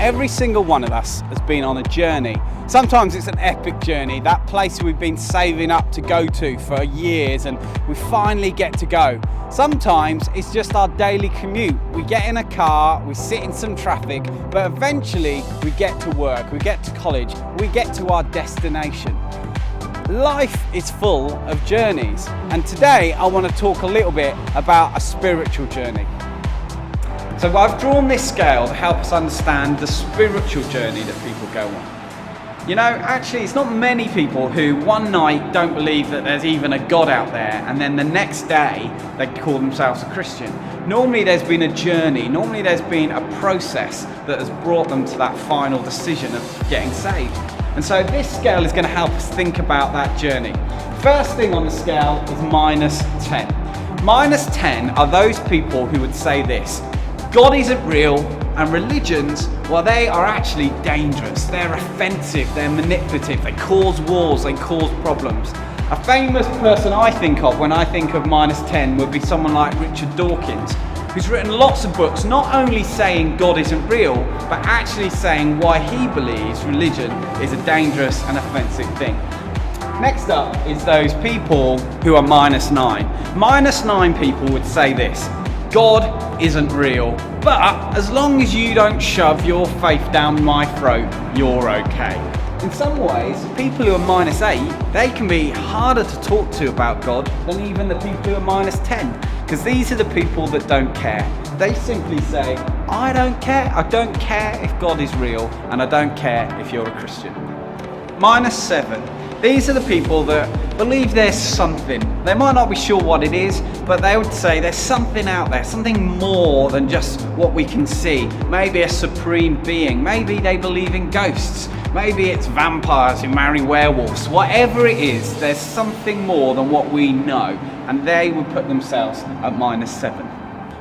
Every single one of us has been on a journey. Sometimes it's an epic journey, that place we've been saving up to go to for years and we finally get to go. Sometimes it's just our daily commute. We get in a car, we sit in some traffic, but eventually we get to work, we get to college, we get to our destination. Life is full of journeys, and today I want to talk a little bit about a spiritual journey. So I've drawn this scale to help us understand the spiritual journey that people go on. You know, actually it's not many people who one night don't believe that there's even a God out there and then the next day they call themselves a Christian. Normally there's been a journey, normally there's been a process that has brought them to that final decision of getting saved. And so this scale is going to help us think about that journey. First thing on the scale is -10. -10 are those people who would say this: God isn't real, and religions, well, they are actually dangerous. They're offensive, they're manipulative, they cause wars, they cause problems. A famous person I think of when I think of -10 would be someone like Richard Dawkins, who's written lots of books not only saying God isn't real, but actually saying why he believes religion is a dangerous and offensive thing. Next up is those people who are -9. -9 people would say this: God isn't real, but as long as you don't shove your faith down my throat, you're okay. In some ways, people who are -8, they can be harder to talk to about God than even the people who are -10, because these are the people that don't care. They simply say, I don't care. I don't care if God is real, and I don't care if you're a Christian. -7. These are the people that believe there's something. They might not be sure what it is, but they would say there's something out there, something more than just what we can see. Maybe a supreme being. Maybe they believe in ghosts. Maybe it's vampires who marry werewolves. Whatever it is, there's something more than what we know, and they would put themselves at -7.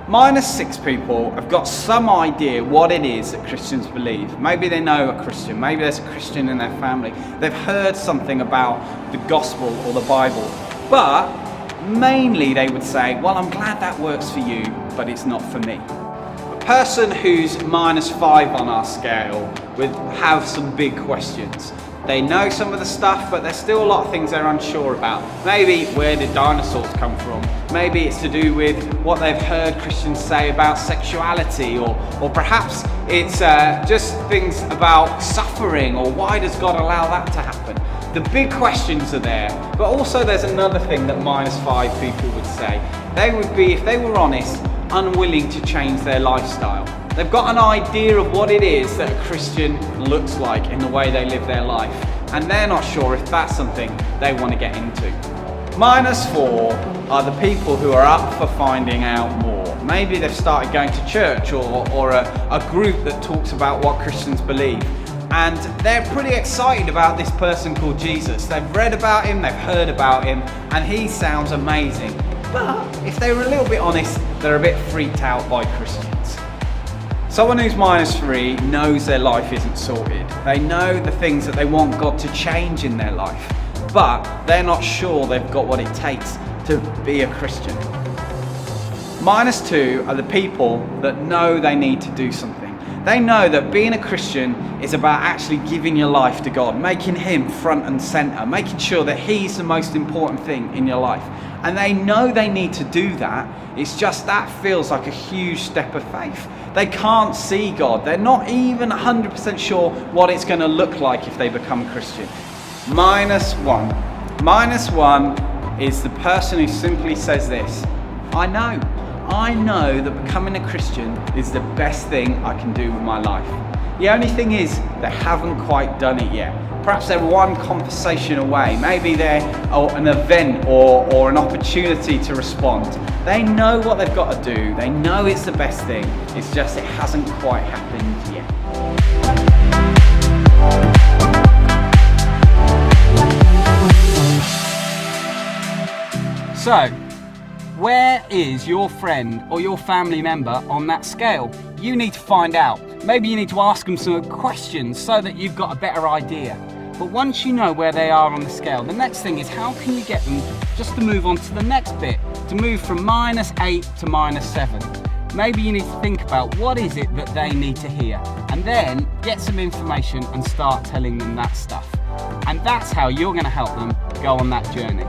-6 people have got some idea what it is that Christians believe. Maybe they know a Christian, maybe there's a Christian in their family. They've heard something about the gospel or the Bible, but mainly they would say, well, I'm glad that works for you, but it's not for me. A person who's -5 on our scale would have some big questions. They know some of the stuff, but there's still a lot of things they're unsure about. Maybe where did dinosaurs come from? Maybe it's to do with what they've heard Christians say about sexuality, or perhaps it's just things about suffering, or why does God allow that to happen? The big questions are there, but also there's another thing that -5 people would say. They would be, if they were honest, unwilling to change their lifestyle. They've got an idea of what it is that a Christian looks like in the way they live their life, and they're not sure if that's something they want to get into. -4 are the people who are up for finding out more. Maybe they've started going to church or a group that talks about what Christians believe, and they're pretty excited about this person called Jesus. They've read about him, they've heard about him, and he sounds amazing. But if they were a little bit honest, they're a bit freaked out by Christians. Someone who's -3 knows their life isn't sorted. They know the things that they want God to change in their life, but they're not sure they've got what it takes to be a Christian. -2 are the people that know they need to do something. They know that being a Christian is about actually giving your life to God, making him front and center, making sure that he's the most important thing in your life. And they know they need to do that. It's just that feels like a huge step of faith. They can't see God. They're not even 100% sure what it's going to look like if they become Christian. -1. -1 is the person who simply says this: I know that becoming a Christian is the best thing I can do with my life. The only thing is, they haven't quite done it yet. Perhaps they're one conversation away. Maybe they're an event or an opportunity to respond. They know what they've got to do. They know it's the best thing. It's just it hasn't quite happened yet. So, where is your friend or your family member on that scale? You need to find out. Maybe you need to ask them some questions so that you've got a better idea. But once you know where they are on the scale, the next thing is how can you get them just to move on to the next bit, to move from -8 to -7. maybe you need to think about what is it that they need to hear, and then get some information and start telling them that stuff. And that's how you're going to help them go on that journey.